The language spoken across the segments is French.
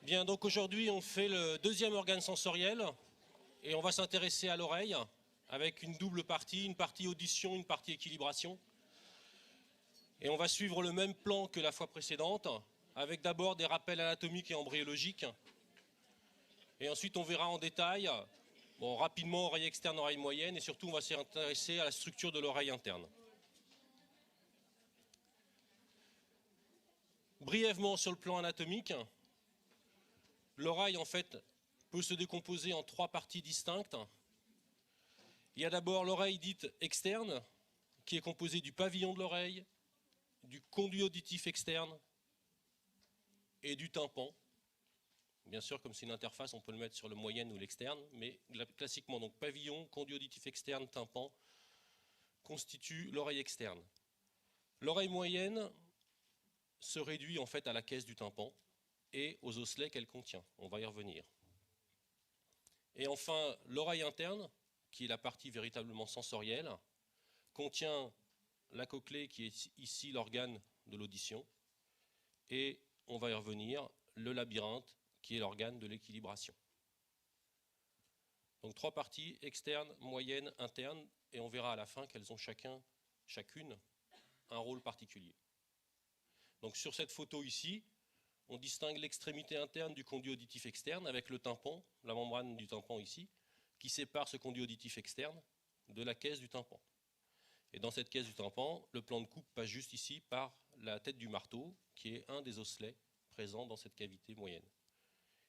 Bien, donc aujourd'hui on fait le deuxième organe sensoriel et on va s'intéresser à l'oreille avec une double partie, une partie audition, une partie équilibration. Et on va suivre le même plan que la fois précédente, avec d'abord des rappels anatomiques et embryologiques. Et ensuite on verra en détail, rapidement oreille externe, oreille moyenne, et surtout on va s'intéresser à la structure de l'oreille interne. Brièvement sur le plan anatomique, l'oreille en fait peut se décomposer en trois parties distinctes. Il y a d'abord l'oreille dite externe, qui est composée du pavillon de l'oreille, du conduit auditif externe et du tympan. Bien sûr, comme c'est une interface, on peut le mettre sur le moyenne ou l'externe, mais classiquement, donc pavillon, conduit auditif externe, tympan, constituent l'oreille externe. L'oreille moyenne se réduit en fait à la caisse du tympan et aux osselets qu'elle contient. On va y revenir. Et enfin, l'oreille interne, qui est la partie véritablement sensorielle, contient la cochlée qui est ici l'organe de l'audition, et on va y revenir, le labyrinthe qui est l'organe de l'équilibration. Donc trois parties, externe, moyenne, interne, et on verra à la fin qu'elles ont chacune un rôle particulier. Donc sur cette photo ici, on distingue l'extrémité interne du conduit auditif externe avec le tympan, la membrane du tympan ici, qui sépare ce conduit auditif externe de la caisse du tympan. Et dans cette caisse du tympan, le plan de coupe passe juste ici par la tête du marteau, qui est un des osselets présents dans cette cavité moyenne.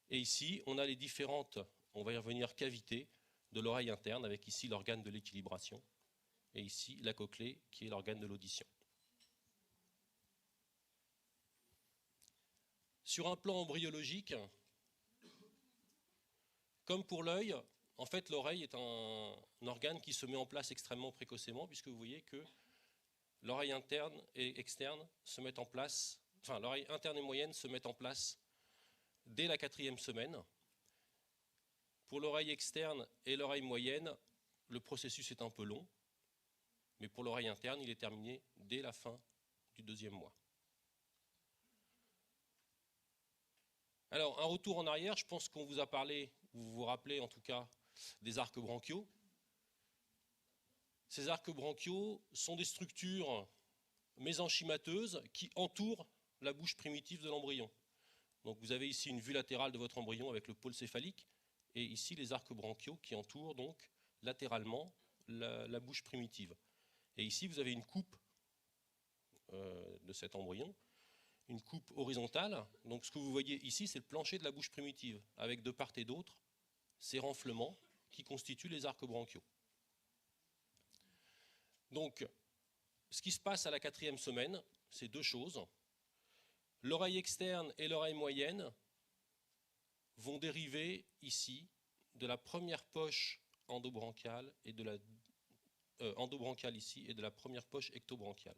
Et ici, on a les différentes, on va y revenir, cavités de l'oreille interne, avec ici l'organe de l'équilibration, et ici la cochlée, qui est l'organe de l'audition. Sur un plan embryologique, comme pour l'œil, en fait l'oreille est un organe qui se met en place extrêmement précocement, puisque vous voyez que l'oreille interne et externe se mettent en place, enfin l'oreille interne et moyenne se mettent en place dès la 4e semaine. Pour l'oreille externe et l'oreille moyenne, le processus est un peu long, mais pour l'oreille interne, il est terminé dès la fin du 2e mois. Alors, un retour en arrière, je pense qu'on vous a parlé, vous vous rappelez en tout cas, des arcs branchiaux. Ces arcs branchiaux sont des structures mésenchymateuses qui entourent la bouche primitive de l'embryon. Donc vous avez ici une vue latérale de votre embryon avec le pôle céphalique, et ici les arcs branchiaux qui entourent donc latéralement la bouche primitive. Et ici vous avez une coupe de cet embryon, une coupe horizontale. Donc ce que vous voyez ici, c'est le plancher de la bouche primitive, avec de part et d'autre ces renflements qui constituent les arcs branchiaux. Donc ce qui se passe à la 4e semaine, c'est deux choses. L'oreille externe et l'oreille moyenne vont dériver ici de la première poche endobranchiale et de la endobranchiale ici et de la première poche ectobranchiale.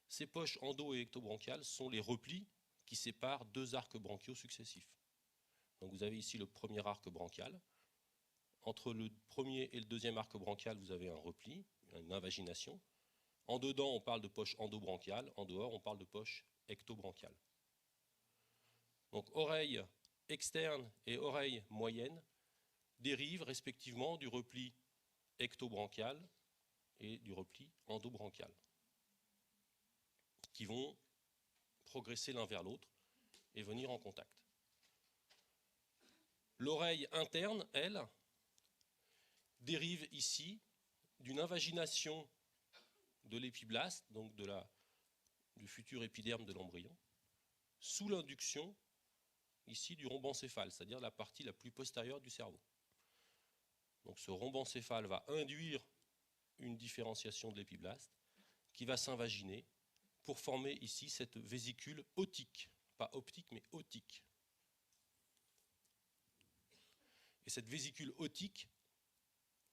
Ces poches endo et ectobranchiales sont les replis qui séparent deux arcs branchiaux successifs. Donc vous avez ici le premier arc branchial. Entre le premier et le deuxième arc branchial, vous avez un repli, une invagination. En dedans, on parle de poche endobranchiale. En dehors, on parle de poche ectobranchiale. Donc oreille externe et oreille moyenne dérivent respectivement du repli ectobranchial et du repli endobranchial, qui vont progresser l'un vers l'autre et venir en contact. L'oreille interne, elle, dérive ici d'une invagination de l'épiblaste, donc du futur épiderme de l'embryon, sous l'induction ici du rhombencéphale, c'est-à-dire la partie la plus postérieure du cerveau. Donc ce rhombencéphale va induire une différenciation de l'épiblaste qui va s'invaginer pour former ici cette vésicule otique, pas optique mais otique. Et cette vésicule otique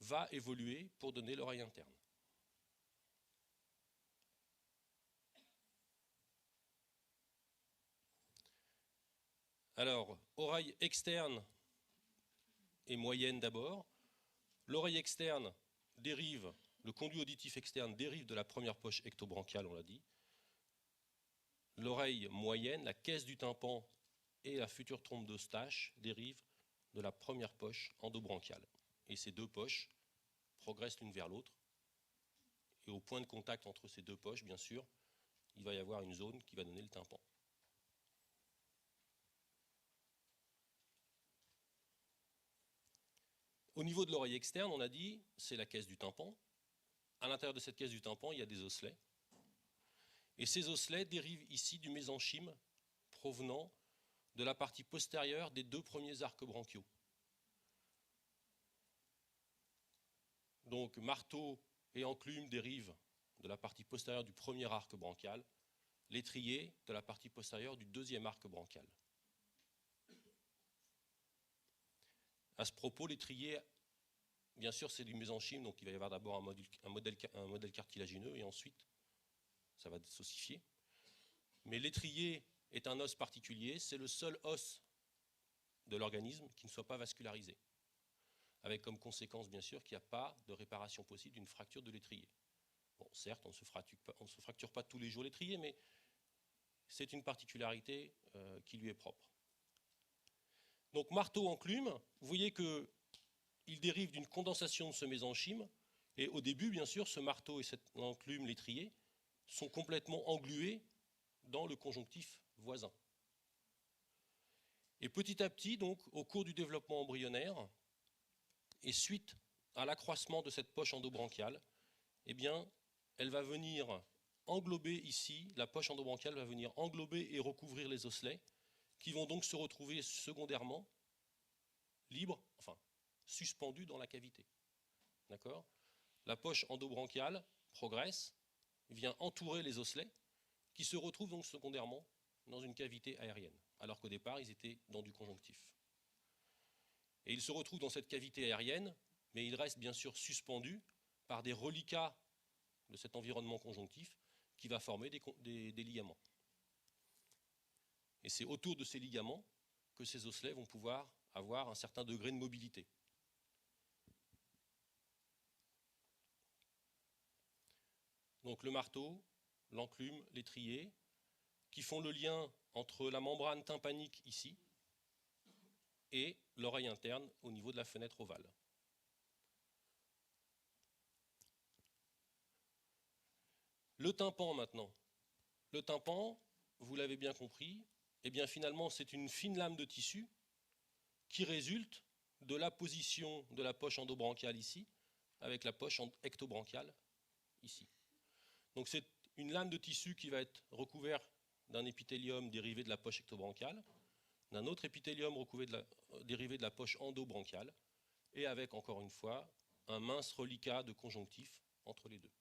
va évoluer pour donner l'oreille interne. Alors, oreille externe et moyenne d'abord. L'oreille externe dérive, le conduit auditif externe dérive de la première poche ectobranchiale, on l'a dit. L'oreille moyenne, la caisse du tympan, et la future trompe d'Eustache dérive de la première poche endobranchiale. Et ces deux poches progressent l'une vers l'autre. Et au point de contact entre ces deux poches, bien sûr, il va y avoir une zone qui va donner le tympan. Au niveau de l'oreille externe, on a dit, c'est la caisse du tympan. À l'intérieur de cette caisse du tympan, il y a des osselets. Et ces osselets dérivent ici du mésenchyme provenant de la partie postérieure des deux premiers arcs bronchiaux. Donc marteau et enclume dérivent de la partie postérieure du premier arc bronchial, l'étrier de la partie postérieure du deuxième arc bronchial. À ce propos, l'étrier, bien sûr, c'est du mésenchyme, donc il va y avoir d'abord un modèle cartilagineux et ensuite ça va s'ossifier. Mais l'étrier est un os particulier, c'est le seul os de l'organisme qui ne soit pas vascularisé, avec comme conséquence, bien sûr, qu'il n'y a pas de réparation possible d'une fracture de l'étrier. Bon, certes, on ne se fracture pas tous les jours l'étrier, mais c'est une particularité qui lui est propre. Donc marteau enclume, vous voyez qu'il dérive d'une condensation de ce mésenchyme, et au début, bien sûr, ce marteau et cette enclume, l'étrier, sont complètement englués dans le conjonctif voisin. Et petit à petit, donc, au cours du développement embryonnaire, et suite à l'accroissement de cette poche endobranchiale, eh bien, elle va venir englober ici, la poche endobranchiale va venir englober et recouvrir les osselets, qui vont donc se retrouver secondairement libres, enfin, suspendus dans la cavité. D'accord ? La poche endobranchiale progresse, vient entourer les osselets, qui se retrouvent donc secondairement dans une cavité aérienne, alors qu'au départ, ils étaient dans du conjonctif. Et ils se retrouvent dans cette cavité aérienne, mais ils restent bien sûr suspendus par des reliquats de cet environnement conjonctif qui va former des ligaments. Et c'est autour de ces ligaments que ces osselets vont pouvoir avoir un certain degré de mobilité. Donc le marteau, l'enclume, l'étrier, qui font le lien entre la membrane tympanique ici et l'oreille interne au niveau de la fenêtre ovale. Le tympan maintenant. Le tympan, vous l'avez bien compris, eh bien finalement c'est une fine lame de tissu qui résulte de la position de la poche endobranchiale ici avec la poche ectobranchiale ici. Donc c'est une lame de tissu qui va être recouverte d'un épithélium dérivé de la poche ectobranchiale, d'un autre épithélium dérivé de la poche endobranchiale, et avec, encore une fois, un mince reliquat de conjonctif entre les deux.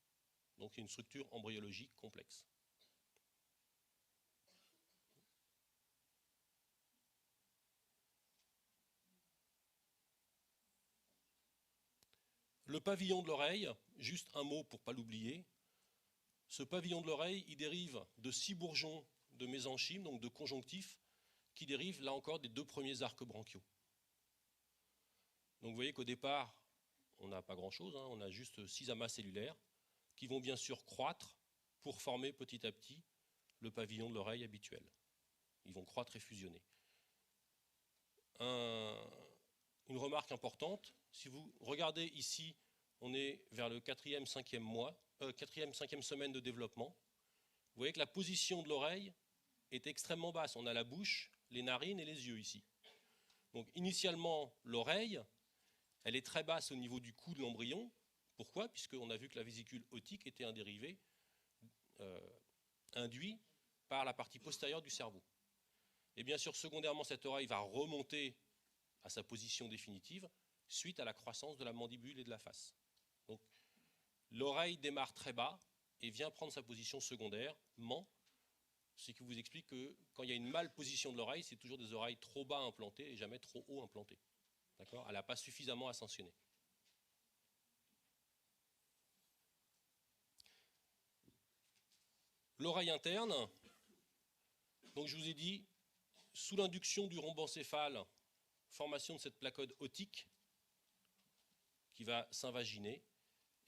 Donc c'est une structure embryologique complexe. Le pavillon de l'oreille, juste un mot pour ne pas l'oublier. Ce pavillon de l'oreille, il dérive de 6 bourgeons de mésenchyme, donc de conjonctif, qui dérivent là encore des deux premiers arcs bronchiaux. Donc vous voyez qu'au départ, on n'a pas grand-chose, hein, on a juste 6 amas cellulaires qui vont bien sûr croître pour former petit à petit le pavillon de l'oreille habituel. Ils vont croître et fusionner. Une remarque importante, si vous regardez ici, on est vers le 4e, 5e mois, 4e, 5e semaine de développement. Vous voyez que la position de l'oreille est extrêmement basse. On a la bouche, les narines et les yeux ici. Donc initialement, l'oreille, elle est très basse au niveau du cou de l'embryon. Pourquoi ? Puisqu'on a vu que la vésicule otique était un dérivé induit par la partie postérieure du cerveau. Et bien sûr, secondairement, cette oreille va remonter à sa position définitive suite à la croissance de la mandibule et de la face. Donc, l'oreille démarre très bas et vient prendre sa position secondairement, ce qui vous explique que quand il y a une malposition de l'oreille, c'est toujours des oreilles trop bas implantées et jamais trop haut implantées. D'accord ? Elle n'a pas suffisamment ascensionné. L'oreille interne, donc je vous ai dit, sous l'induction du rhombencéphale, formation de cette placode otique qui va s'invaginer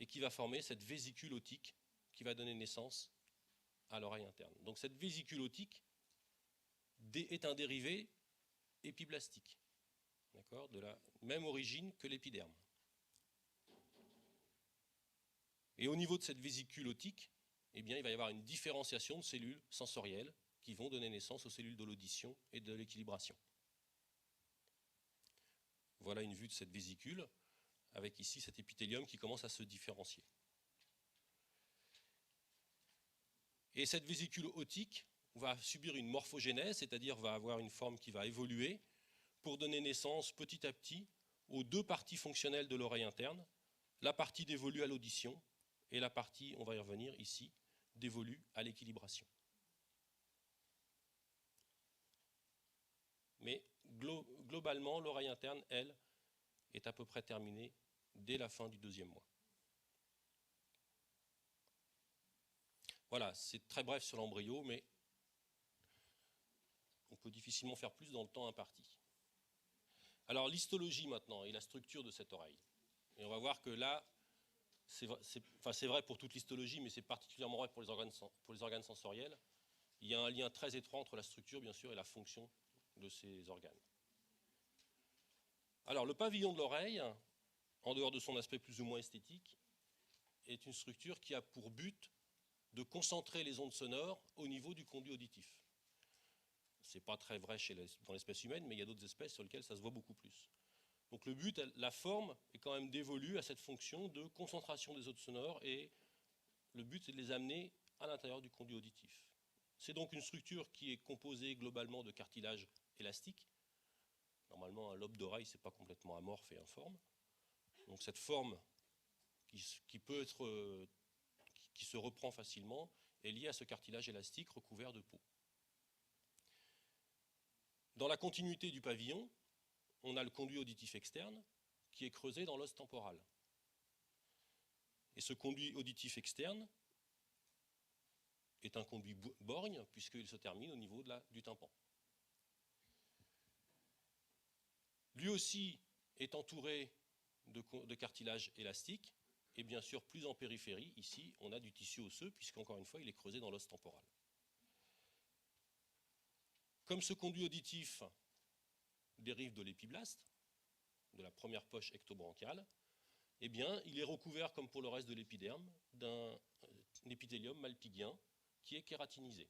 et qui va former cette vésicule otique qui va donner naissance à l'oreille interne. Donc cette vésicule otique est un dérivé épiblastique, d'accord, de la même origine que l'épiderme. Et au niveau de cette vésicule otique, eh bien, il va y avoir une différenciation de cellules sensorielles qui vont donner naissance aux cellules de l'audition et de l'équilibration. Voilà une vue de cette vésicule, avec ici cet épithélium qui commence à se différencier. Et cette vésicule otique va subir une morphogénèse, c'est-à-dire va avoir une forme qui va évoluer pour donner naissance petit à petit aux deux parties fonctionnelles de l'oreille interne, la partie dévolue à l'audition et la partie, on va y revenir ici, dévolue à l'équilibration. Mais globalement, l'oreille interne, elle, est à peu près terminée dès la fin du 2e mois. Voilà, c'est très bref sur l'embryo, mais on peut difficilement faire plus dans le temps imparti. Alors l'histologie maintenant et la structure de cette oreille. Et on va voir que là, c'est vrai pour toute l'histologie, mais c'est particulièrement vrai pour les organes sensoriels. Il y a un lien très étroit entre la structure, bien sûr, et la fonction de ces organes. Alors le pavillon de l'oreille, en dehors de son aspect plus ou moins esthétique, est une structure qui a pour but de concentrer les ondes sonores au niveau du conduit auditif. Ce n'est pas très vrai dans l'espèce humaine, mais il y a d'autres espèces sur lesquelles ça se voit beaucoup plus. Donc le but, la forme est quand même dévolue à cette fonction de concentration des ondes sonores et le but c'est de les amener à l'intérieur du conduit auditif. C'est donc une structure qui est composée globalement de cartilage élastique. Normalement un lobe d'oreille c'est pas complètement amorphe et informe. Donc cette forme qui se reprend facilement est liée à ce cartilage élastique recouvert de peau. Dans la continuité du pavillon, on a le conduit auditif externe qui est creusé dans l'os temporal. Et ce conduit auditif externe est un conduit borgne puisqu'il se termine au niveau du tympan. Lui aussi est entouré de cartilage élastique et bien sûr plus en périphérie, ici on a du tissu osseux puisqu'encore une fois il est creusé dans l'os temporal. Comme ce conduit auditif dérive de l'épiblaste, de la première poche ectobranchiale, eh bien, il est recouvert, comme pour le reste de l'épiderme, d'un épithélium malpighien qui est kératinisé.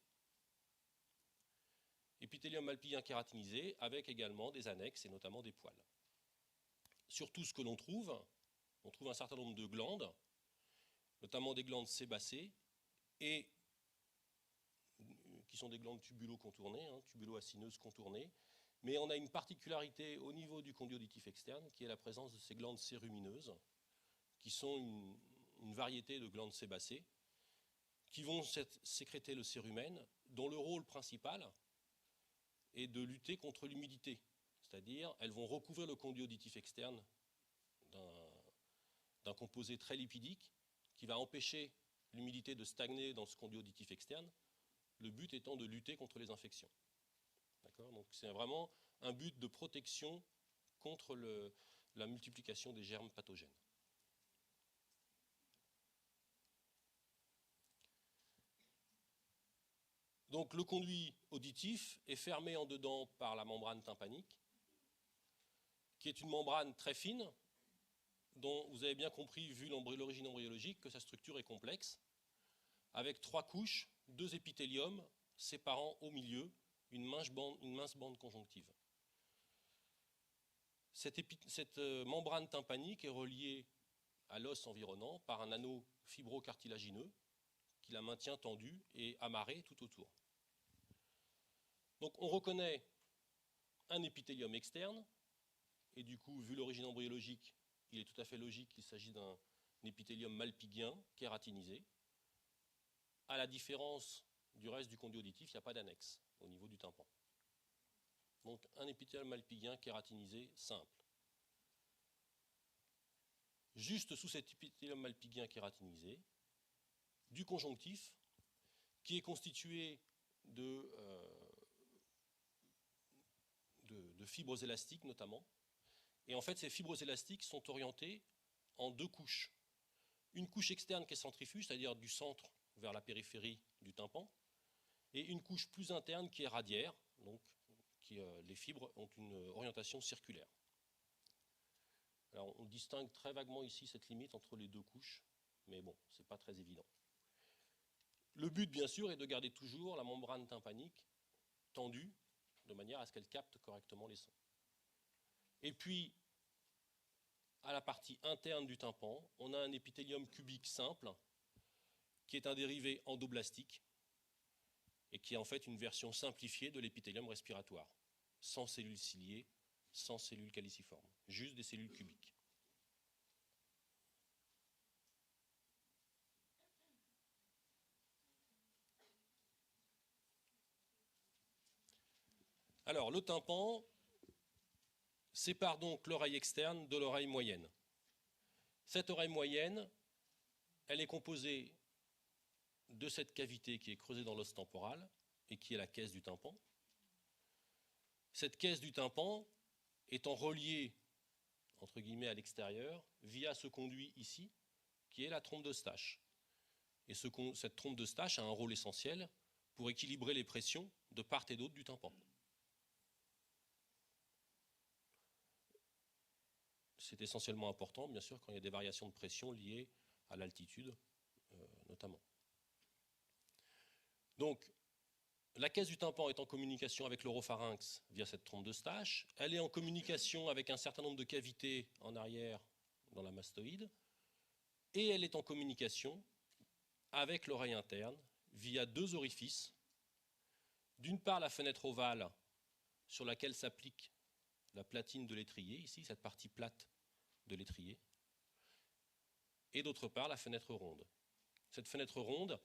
Épithélium malpighien kératinisé avec également des annexes et notamment des poils. Surtout ce que l'on trouve un certain nombre de glandes, notamment des glandes sébacées, et qui sont des glandes tubulo-contournées, tubulo-acineuses contournées, mais on a une particularité au niveau du conduit auditif externe qui est la présence de ces glandes cérumineuses, qui sont une variété de glandes sébacées, qui vont sécréter le cérumen, dont le rôle principal est de lutter contre l'humidité. C'est-à-dire, elles vont recouvrir le conduit auditif externe d'un composé très lipidique qui va empêcher l'humidité de stagner dans ce conduit auditif externe, le but étant de lutter contre les infections. Donc c'est vraiment un but de protection contre la multiplication des germes pathogènes. Donc le conduit auditif est fermé en dedans par la membrane tympanique, qui est une membrane très fine, dont vous avez bien compris, vu l'origine embryologique, que sa structure est complexe, avec 3 couches, 2 épithéliums séparant au milieu une mince bande conjonctive. Cette membrane tympanique est reliée à l'os environnant par un anneau fibrocartilagineux qui la maintient tendue et amarrée tout autour. Donc on reconnaît un épithélium externe, et du coup, vu l'origine embryologique, il est tout à fait logique qu'il s'agit d'un épithélium malpighien kératinisé. À la différence du reste du conduit auditif, il n'y a pas d'annexe au niveau du tympan. Donc un épithélium malpighien kératinisé simple. Juste sous cet épithélium malpighien kératinisé, du conjonctif, qui est constitué de fibres élastiques notamment. Et en fait, ces fibres élastiques sont orientées en 2 couches. Une couche externe qui est centrifuge, c'est-à-dire du centre vers la périphérie du tympan, et une couche plus interne qui est radiaire, donc les fibres ont une orientation circulaire. Alors on distingue très vaguement ici cette limite entre les deux couches, mais bon, ce n'est pas très évident. Le but, bien sûr, est de garder toujours la membrane tympanique tendue, de manière à ce qu'elle capte correctement les sons. Et puis, à la partie interne du tympan, on a un épithélium cubique simple, qui est un dérivé endoblastique, et qui est en fait une version simplifiée de l'épithélium respiratoire, sans cellules ciliées, sans cellules caliciformes, juste des cellules cubiques. Alors, le tympan sépare donc l'oreille externe de l'oreille moyenne. Cette oreille moyenne, elle est composée de cette cavité qui est creusée dans l'os temporal et qui est la caisse du tympan. Cette caisse du tympan étant reliée, entre guillemets, à l'extérieur via ce conduit ici, qui est la trompe d'Eustache. Et cette trompe d'Eustache a un rôle essentiel pour équilibrer les pressions de part et d'autre du tympan. C'est essentiellement important, bien sûr, quand il y a des variations de pression liées à l'altitude, notamment. Donc, la caisse du tympan est en communication avec l'oropharynx via cette trompe d'Eustache. Elle est en communication avec un certain nombre de cavités en arrière dans la mastoïde. Et elle est en communication avec l'oreille interne via deux orifices. D'une part, la fenêtre ovale sur laquelle s'applique la platine de l'étrier, ici, cette partie plate de l'étrier. Et d'autre part, la fenêtre ronde. Cette fenêtre ronde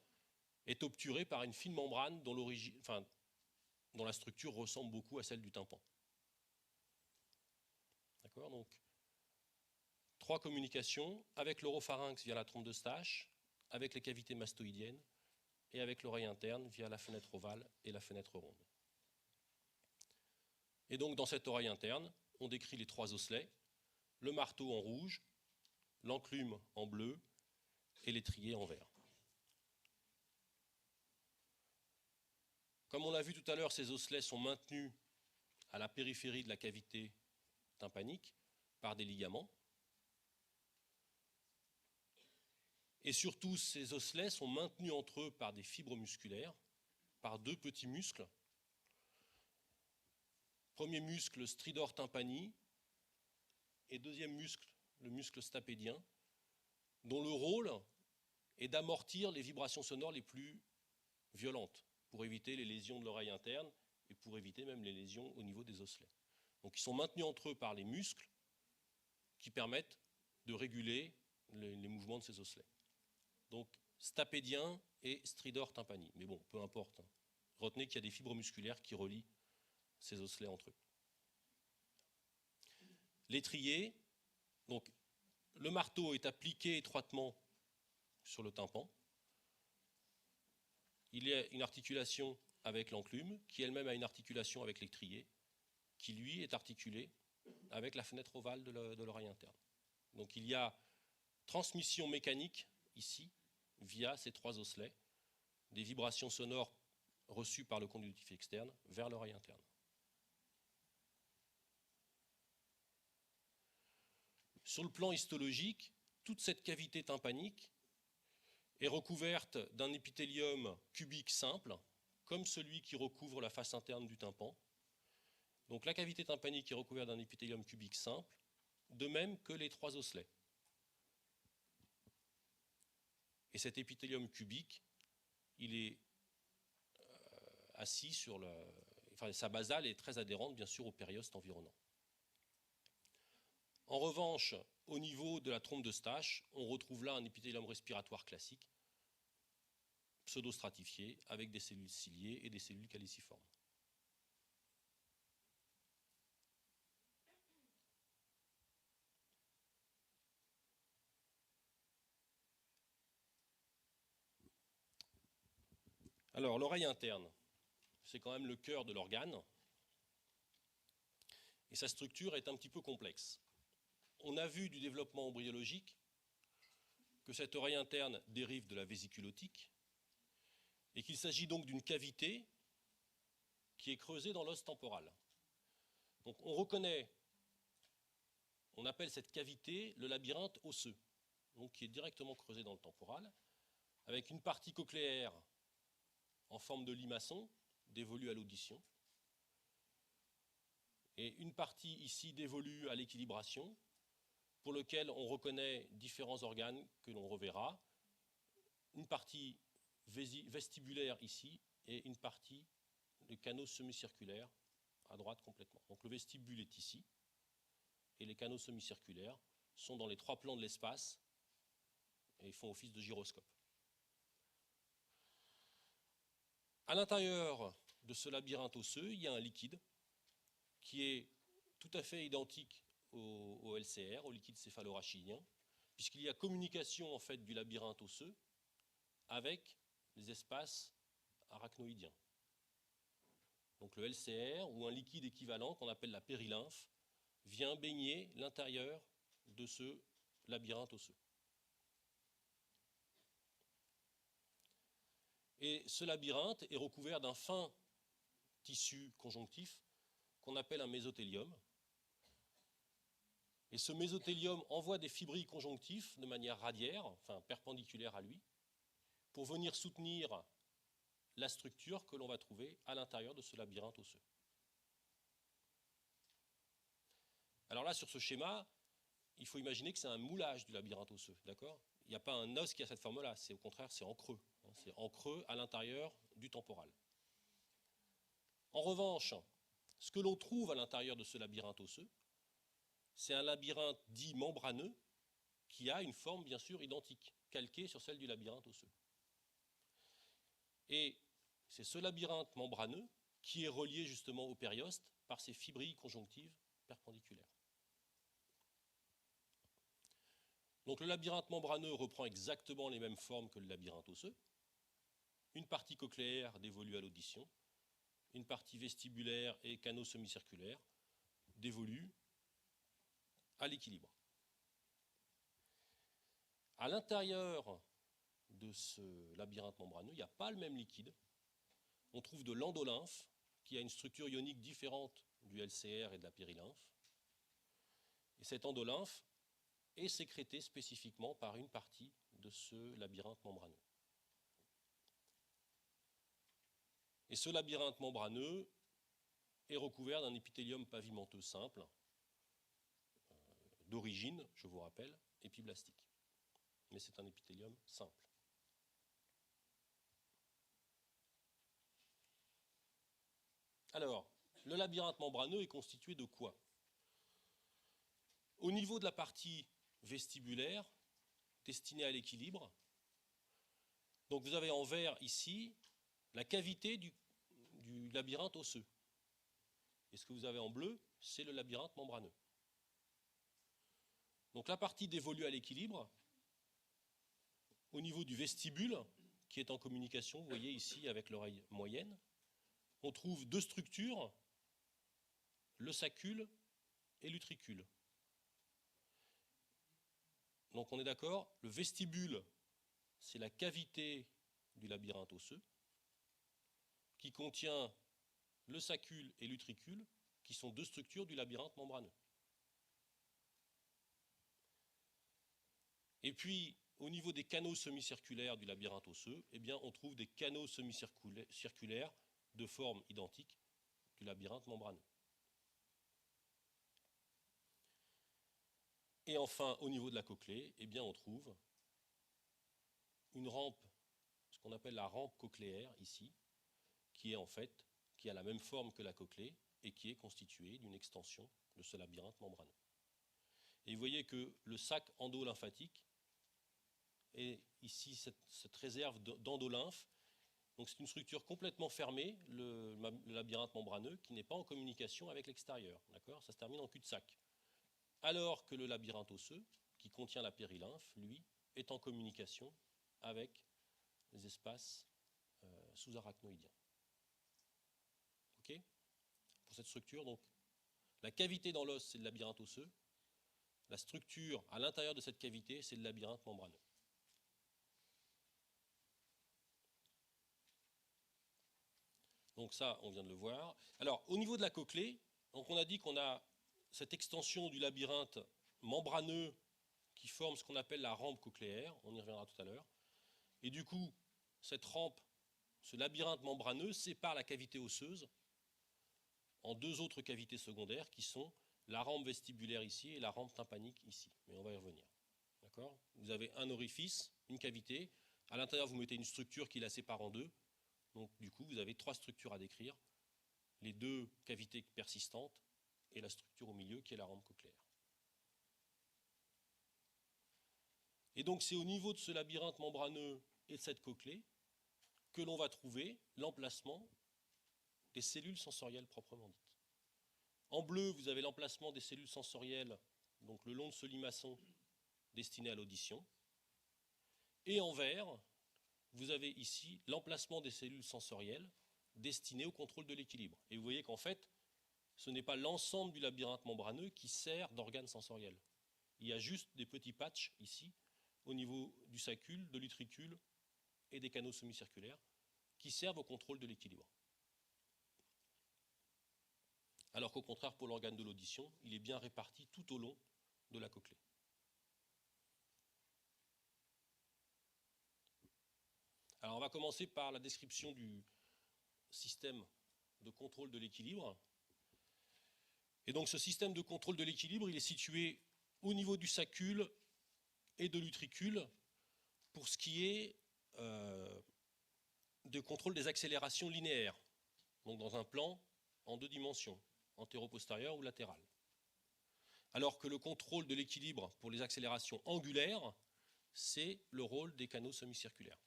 est obturée par une fine membrane dont la structure ressemble beaucoup à celle du tympan. D'accord ? Donc, trois communications avec l'oropharynx via la trompe d'Eustache, avec les cavités mastoïdiennes et avec l'oreille interne via la fenêtre ovale et la fenêtre ronde. Et donc, dans cette oreille interne, on décrit les trois osselets, le marteau en rouge, l'enclume en bleu et l'étrier en vert. Comme on l'a vu tout à l'heure, ces osselets sont maintenus à la périphérie de la cavité tympanique par des ligaments. Et surtout, ces osselets sont maintenus entre eux par des fibres musculaires, par deux petits muscles. Premier muscle, stridor tympani, et deuxième muscle, le muscle stapédien, dont le rôle est d'amortir les vibrations sonores les plus violentes, pour éviter les lésions de l'oreille interne et pour éviter même les lésions au niveau des osselets. Donc ils sont maintenus entre eux par les muscles qui permettent de réguler les mouvements de ces osselets. Donc stapédien et stridor tympani. Mais bon, peu importe. Hein. Retenez qu'il y a des fibres musculaires qui relient ces osselets entre eux. L'étrier, donc le marteau est appliqué étroitement sur le tympan. Il y a une articulation avec l'enclume, qui elle-même a une articulation avec l'étrier, qui lui est articulé avec la fenêtre ovale de l'oreille interne. Donc il y a transmission mécanique ici, via ces trois osselets, des vibrations sonores reçues par le conductif externe vers l'oreille interne. Sur le plan histologique, toute cette cavité tympanique est recouverte d'un épithélium cubique simple, comme celui qui recouvre la face interne du tympan. Donc la cavité tympanique est recouverte d'un épithélium cubique simple, de même que les trois osselets. Et cet épithélium cubique, il est assis sur sa basale est très adhérente, bien sûr, au périoste environnant. En revanche, au niveau de la trompe d'Eustache, on retrouve là un épithélium respiratoire classique, pseudostratifié, avec des cellules ciliées et des cellules caliciformes. Alors, l'oreille interne, c'est quand même le cœur de l'organe, et sa structure est un petit peu complexe. On a vu du développement embryologique que cette oreille interne dérive de la vésicule otique, et qu'il s'agit donc d'une cavité qui est creusée dans l'os temporal. Donc on reconnaît, on appelle cette cavité le labyrinthe osseux, donc qui est directement creusé dans le temporal, avec une partie cochléaire en forme de limaçon, dévolue à l'audition, et une partie ici dévolue à l'équilibration, pour lequel on reconnaît différents organes que l'on reverra, une partie vestibulaire ici, et une partie de canaux semi-circulaires à droite complètement. Donc le vestibule est ici, et les canaux semi-circulaires sont dans les 3 plans de l'espace, et ils font office de gyroscope. À l'intérieur de ce labyrinthe osseux, il y a un liquide qui est tout à fait identique au LCR, au liquide céphalorachidien, puisqu'il y a communication en fait du labyrinthe osseux avec les espaces arachnoïdiens. Donc le LCR, ou un liquide équivalent qu'on appelle la périlymphe, vient baigner l'intérieur de ce labyrinthe osseux. Et ce labyrinthe est recouvert d'un fin tissu conjonctif qu'on appelle un mésothélium. Et ce mésothélium envoie des fibrilles conjonctifs de manière radiaire, enfin perpendiculaire à lui, pour venir soutenir la structure que l'on va trouver à l'intérieur de ce labyrinthe osseux. Alors là, sur ce schéma, il faut imaginer que c'est un moulage du labyrinthe osseux, d'accord ? Il n'y a pas un os qui a cette forme-là, c'est au contraire, c'est en creux. C'est en creux à l'intérieur du temporal. En revanche, ce que l'on trouve à l'intérieur de ce labyrinthe osseux, c'est un labyrinthe dit membraneux qui a une forme bien sûr identique, calquée sur celle du labyrinthe osseux. Et c'est ce labyrinthe membraneux qui est relié justement au périoste par ces fibrilles conjonctives perpendiculaires. Donc le labyrinthe membraneux reprend exactement les mêmes formes que le labyrinthe osseux. Une partie cochléaire dévolue à l'audition, une partie vestibulaire et canaux semi-circulaires dévolus à l'équilibre. À l'intérieur de ce labyrinthe membraneux, il n'y a pas le même liquide. On trouve de l'endolymphe qui a une structure ionique différente du LCR et de la périlymphe. Et cet endolymphe est sécrété spécifiquement par une partie de ce labyrinthe membraneux. Et ce labyrinthe membraneux est recouvert d'un épithélium pavimenteux simple, d'origine, je vous rappelle, épiblastique. Mais c'est un épithélium simple. Alors, le labyrinthe membraneux est constitué de quoi? Au niveau de la partie vestibulaire, destinée à l'équilibre, donc vous avez en vert ici la cavité du labyrinthe osseux. Et ce que vous avez en bleu, c'est le labyrinthe membraneux. Donc la partie dévolue à l'équilibre, au niveau du vestibule, qui est en communication, vous voyez ici avec l'oreille moyenne, on trouve 2 structures, le sacule et l'utricule. Donc on est d'accord, le vestibule, c'est la cavité du labyrinthe osseux, qui contient le sacule et l'utricule, qui sont 2 structures du labyrinthe membraneux. Et puis, au niveau des canaux semi-circulaires du labyrinthe osseux, eh bien, on trouve des canaux semi-circulaires de forme identique du labyrinthe membraneux. Et enfin, au niveau de la cochlée, eh bien, on trouve une rampe, ce qu'on appelle la rampe cochléaire ici, qui est en fait, qui a la même forme que la cochlée et qui est constituée d'une extension de ce labyrinthe membraneux. Et vous voyez que le sac endolymphatique est ici cette réserve d'endolymphe. Donc c'est une structure complètement fermée, le labyrinthe membraneux, qui n'est pas en communication avec l'extérieur. Ça se termine en cul-de-sac. Alors que le labyrinthe osseux, qui contient la périlymphe, lui, est en communication avec les espaces sous-arachnoïdiens. OK ? Pour cette structure, donc, la cavité dans l'os, c'est le labyrinthe osseux. La structure à l'intérieur de cette cavité, c'est le labyrinthe membraneux. Donc ça, on vient de le voir. Alors, au niveau de la cochlée, Donc on a dit qu'on a cette extension du labyrinthe membraneux qui forme ce qu'on appelle la rampe cochléaire, on y reviendra tout à l'heure. Et du coup, cette rampe, ce labyrinthe membraneux sépare la cavité osseuse en deux autres cavités secondaires qui sont la rampe vestibulaire ici et la rampe tympanique ici. Mais on va y revenir. D'accord ? Vous avez un orifice, une cavité. À l'intérieur, vous mettez une structure qui la sépare en deux. Donc du coup, vous avez trois structures à décrire. Les deux cavités persistantes et la structure au milieu qui est la rampe cochléaire. Et donc c'est au niveau de ce labyrinthe membraneux et de cette cochlée que l'on va trouver l'emplacement des cellules sensorielles proprement dites. En bleu, vous avez l'emplacement des cellules sensorielles, donc le long de ce limaçon destiné à l'audition. Et en vert, vous avez ici l'emplacement des cellules sensorielles destinées au contrôle de l'équilibre. Et vous voyez qu'en fait, ce n'est pas l'ensemble du labyrinthe membraneux qui sert d'organe sensoriel. Il y a juste des petits patchs ici, au niveau du sacule, de l'utricule et des canaux semi-circulaires, qui servent au contrôle de l'équilibre. Alors qu'au contraire, pour l'organe de l'audition, il est bien réparti tout au long de la cochlée. Alors on va commencer par la description du système de contrôle de l'équilibre. Et donc ce système de contrôle de l'équilibre, il est situé au niveau du sacule et de l'utricule pour ce qui est de contrôle des accélérations linéaires, donc dans un plan en deux dimensions, antéro-postérieur ou latéral. Alors que le contrôle de l'équilibre pour les accélérations angulaires, c'est le rôle des canaux semi-circulaires.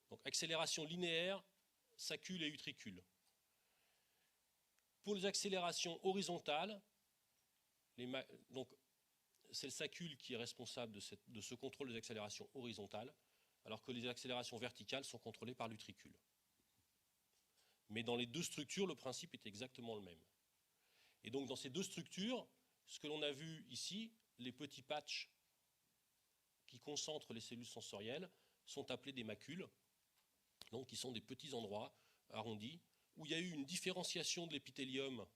Donc accélération linéaire, sacule et utricule. Pour les accélérations horizontales, donc c'est le sacule qui est responsable de ce contrôle des accélérations horizontales, alors que les accélérations verticales sont contrôlées par l'utricule. Mais dans les deux structures, le principe est exactement le même. Et donc dans ces deux structures, ce que l'on a vu ici, les petits patchs qui concentrent les cellules sensorielles sont appelés des macules, donc qui sont des petits endroits arrondis, où il y a eu une différenciation de l'épithélium,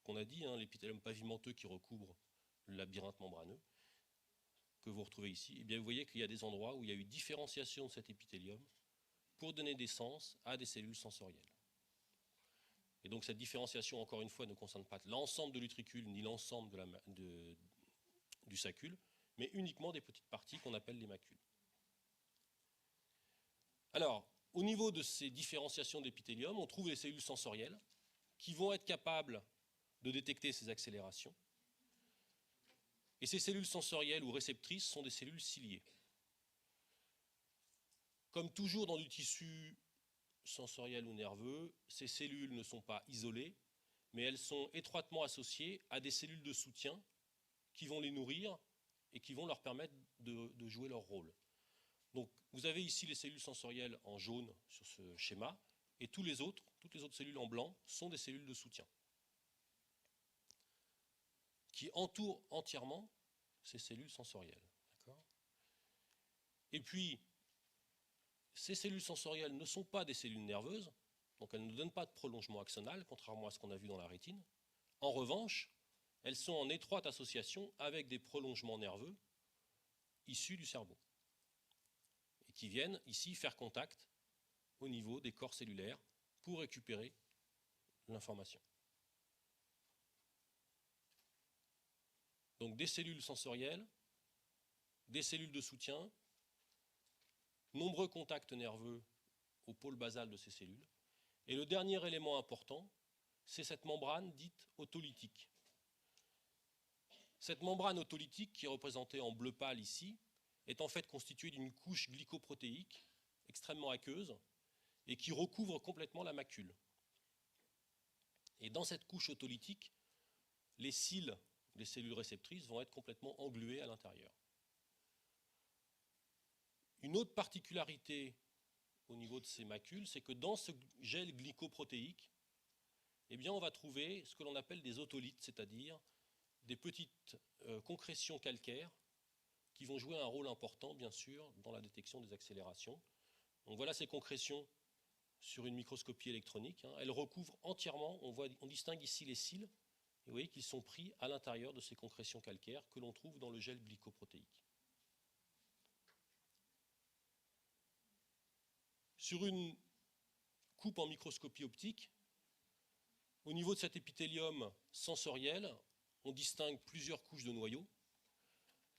qu'on a dit, l'épithélium pavimenteux qui recouvre le labyrinthe membraneux, que vous retrouvez ici. Et bien vous voyez qu'il y a des endroits où il y a eu différenciation de cet épithélium pour donner naissance à des cellules sensorielles. Et donc cette différenciation, encore une fois, ne concerne pas l'ensemble de l'utricule ni l'ensemble du sacule, mais uniquement des petites parties qu'on appelle les macules. Alors, au niveau de ces différenciations d'épithélium, on trouve les cellules sensorielles qui vont être capables de détecter ces accélérations. Et ces cellules sensorielles ou réceptrices sont des cellules ciliées. Comme toujours dans du tissu sensoriel ou nerveux, ces cellules ne sont pas isolées, mais elles sont étroitement associées à des cellules de soutien qui vont les nourrir et qui vont leur permettre de jouer leur rôle. Donc vous avez ici les cellules sensorielles en jaune sur ce schéma, et toutes les autres cellules en blanc sont des cellules de soutien qui entourent entièrement ces cellules sensorielles. Et puis, ces cellules sensorielles ne sont pas des cellules nerveuses, donc elles ne donnent pas de prolongement axonal, contrairement à ce qu'on a vu dans la rétine. En revanche, elles sont en étroite association avec des prolongements nerveux issus du cerveau, et qui viennent ici faire contact au niveau des corps cellulaires pour récupérer l'information. Donc des cellules sensorielles, des cellules de soutien, nombreux contacts nerveux au pôle basal de ces cellules. Et le dernier élément important, c'est cette membrane dite autolytique. Cette membrane autolytique, qui est représentée en bleu pâle ici, est en fait constituée d'une couche glycoprotéique extrêmement aqueuse et qui recouvre complètement la macule. Et dans cette couche autolytique, les cils des cellules réceptrices vont être complètement englués à l'intérieur. Une autre particularité au niveau de ces macules, c'est que dans ce gel glycoprotéique, eh bien, on va trouver ce que l'on appelle des otolithes, c'est-à-dire des petites concrétions calcaires qui vont jouer un rôle important, bien sûr, dans la détection des accélérations. Donc voilà ces concrétions sur une microscopie électronique. Elle recouvre entièrement, on distingue ici les cils, et vous voyez qu'ils sont pris à l'intérieur de ces concrétions calcaires que l'on trouve dans le gel glycoprotéique. Sur une coupe en microscopie optique, au niveau de cet épithélium sensoriel, on distingue plusieurs couches de noyaux.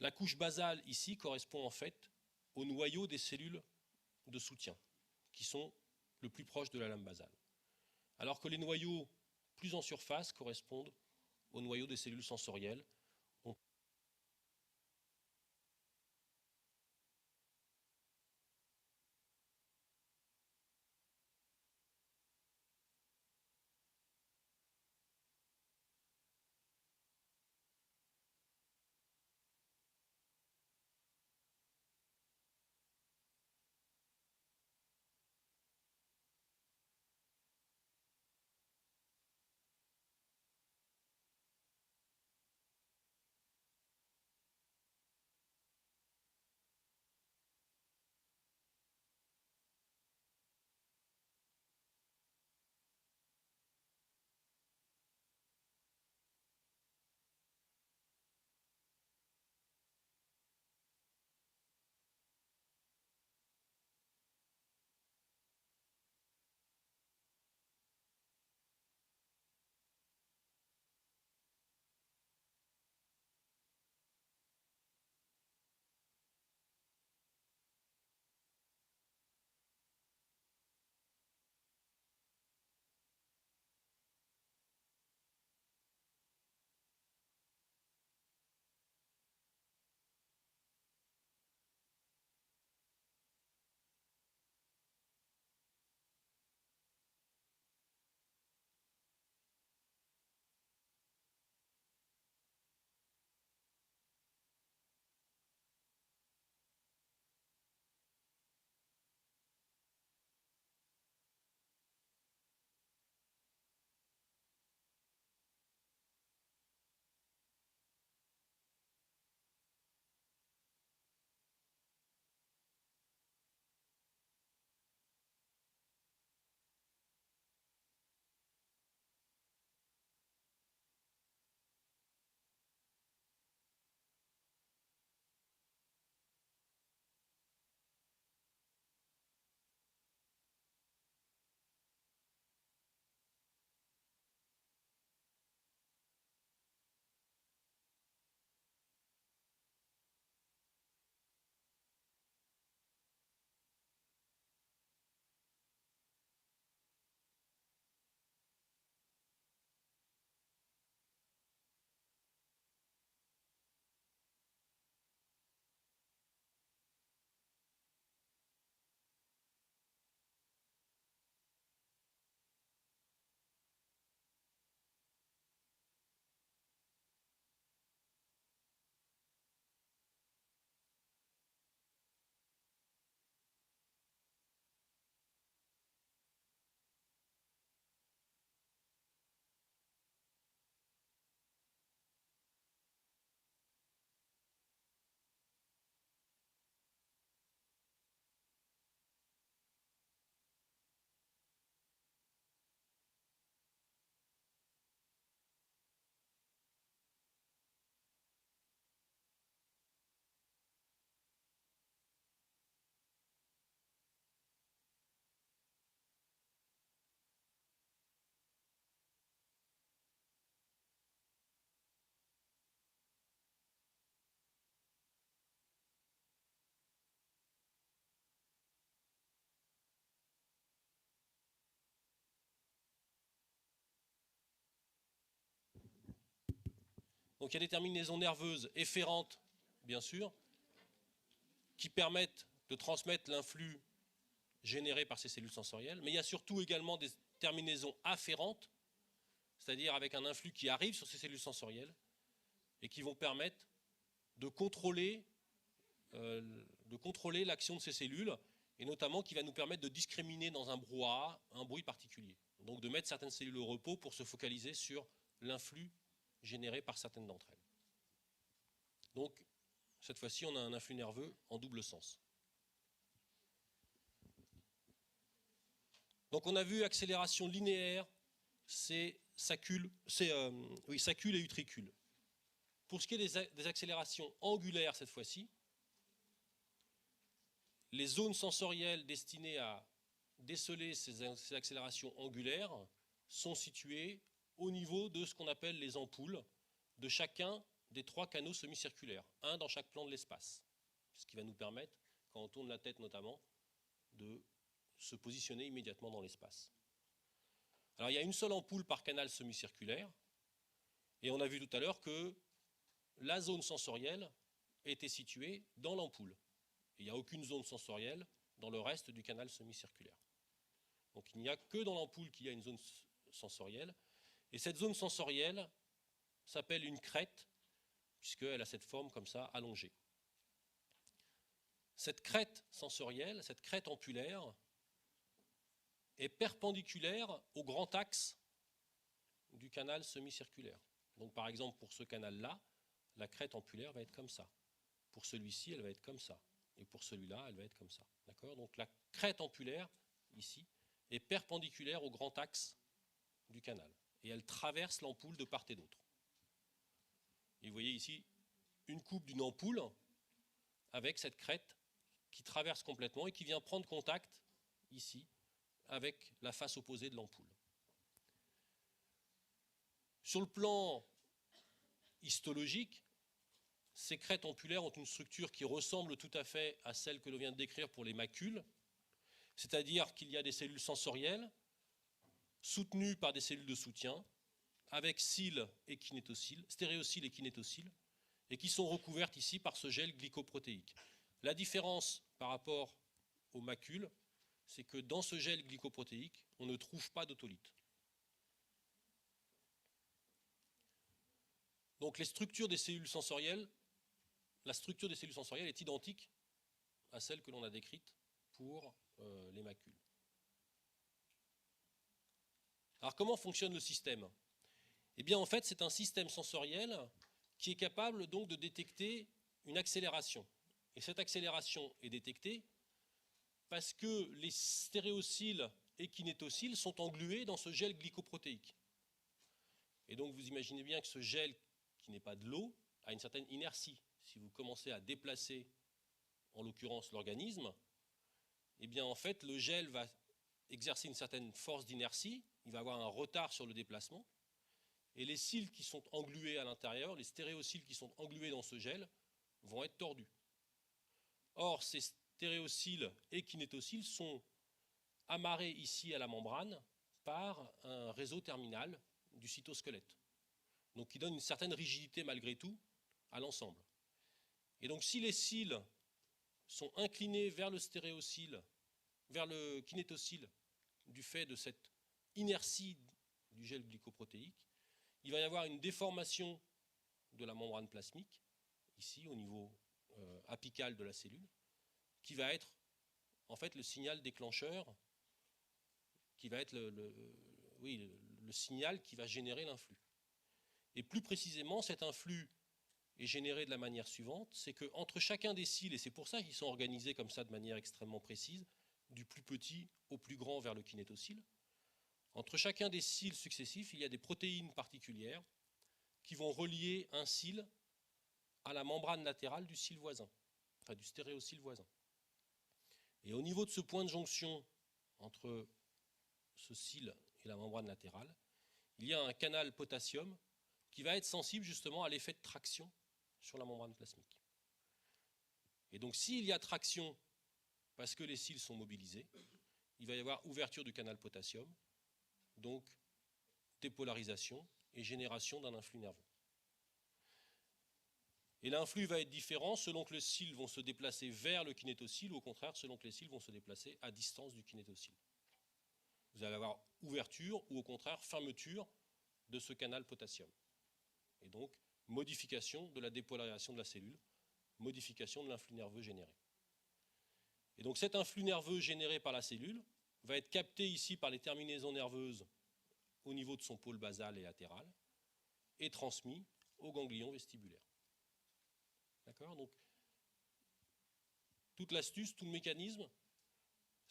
La couche basale ici correspond en fait au noyau des cellules de soutien, qui sont le plus proches de la lame basale. Alors que les noyaux plus en surface correspondent au noyau des cellules sensorielles. Donc il y a des terminaisons nerveuses efférentes, bien sûr, qui permettent de transmettre l'influx généré par ces cellules sensorielles, mais il y a surtout également des terminaisons afférentes, c'est-à-dire avec un influx qui arrive sur ces cellules sensorielles et qui vont permettre de contrôler l'action de ces cellules, et notamment qui va nous permettre de discriminer dans un brouhaha un bruit particulier. Donc de mettre certaines cellules au repos pour se focaliser sur l'influx généré par certaines d'entre elles. Donc cette fois-ci, on a un influx nerveux en double sens. Donc on a vu accélération linéaire, c'est sacule et utricule. Pour ce qui est des accélérations angulaires cette fois-ci, les zones sensorielles destinées à déceler ces accélérations angulaires sont situées au niveau de ce qu'on appelle les ampoules de chacun des 3 canaux semi-circulaires, un dans chaque plan de l'espace, ce qui va nous permettre, quand on tourne la tête notamment, de se positionner immédiatement dans l'espace. Alors il y a une seule ampoule par canal semi-circulaire, et on a vu tout à l'heure que la zone sensorielle était située dans l'ampoule. Il n'y a aucune zone sensorielle dans le reste du canal semi-circulaire. Donc il n'y a que dans l'ampoule qu'il y a une zone sensorielle, et cette zone sensorielle s'appelle une crête, puisqu'elle a cette forme comme ça, allongée. Cette crête sensorielle, cette crête ampulaire, est perpendiculaire au grand axe du canal semi-circulaire. Donc par exemple pour ce canal-là, la crête ampulaire va être comme ça. Pour celui-ci, elle va être comme ça. Et pour celui-là, elle va être comme ça. D'accord ? Donc la crête ampulaire, ici, est perpendiculaire au grand axe du canal. Et elle traverse l'ampoule de part et d'autre. Et vous voyez ici une coupe d'une ampoule avec cette crête qui traverse complètement et qui vient prendre contact, ici, avec la face opposée de l'ampoule. Sur le plan histologique, ces crêtes ampulaires ont une structure qui ressemble tout à fait à celle que l'on vient de décrire pour les macules, c'est-à-dire qu'il y a des cellules sensorielles soutenues par des cellules de soutien, avec cils et kinétocyle, stéréocyle et kinétocyle, et qui sont recouvertes ici par ce gel glycoprotéique. La différence par rapport aux macules, c'est que dans ce gel glycoprotéique, on ne trouve pas d'otolite. Donc les structures des cellules sensorielles, la structure des cellules sensorielles est identique à celle que l'on a décrite pour les macules. Alors comment fonctionne le système ? Eh bien en fait c'est un système sensoriel qui est capable donc de détecter une accélération. Et cette accélération est détectée parce que les stéréocyles et kinétocyle sont englués dans ce gel glycoprotéique. Et donc vous imaginez bien que ce gel, qui n'est pas de l'eau, a une certaine inertie. Si vous commencez à déplacer, en l'occurrence l'organisme, eh bien en fait le gel va exercer une certaine force d'inertie, il va avoir un retard sur le déplacement, et les cils qui sont englués à l'intérieur, les stéréocyles qui sont englués dans ce gel, vont être tordus. Or, ces stéréocyles et kinétocyle sont amarrés ici à la membrane par un réseau terminal du cytosquelette, donc qui donne une certaine rigidité malgré tout à l'ensemble. Et donc si les cils sont inclinés vers le stéréocyle, vers le kinétocyle, du fait de cette inertie du gel glycoprotéique, il va y avoir une déformation de la membrane plasmique, ici au niveau apical de la cellule, qui va être en fait le signal déclencheur, qui va être le signal qui va générer l'influx. Et plus précisément, cet influx est généré de la manière suivante, c'est qu'entre chacun des cils, et c'est pour ça qu'ils sont organisés comme ça de manière extrêmement précise, du plus petit au plus grand vers le kinétocyle, entre chacun des cils successifs, il y a des protéines particulières qui vont relier un cil à la membrane latérale du cil voisin, enfin du stéréocyle voisin. Et au niveau de ce point de jonction entre ce cil et la membrane latérale, il y a un canal potassium qui va être sensible justement à l'effet de traction sur la membrane plasmique. Et donc s'il y a traction parce que les cils sont mobilisés, il va y avoir ouverture du canal potassium, donc dépolarisation et génération d'un influx nerveux. Et l'influx va être différent selon que les cils vont se déplacer vers le kinétocyle ou au contraire selon que les cils vont se déplacer à distance du kinétocyle. Vous allez avoir ouverture ou au contraire fermeture de ce canal potassium. Et donc modification de la dépolarisation de la cellule, modification de l'influx nerveux généré. Et donc cet influx nerveux généré par la cellule va être capté ici par les terminaisons nerveuses au niveau de son pôle basal et latéral et transmis au ganglion vestibulaire. D'accord ? Donc toute l'astuce, tout le mécanisme,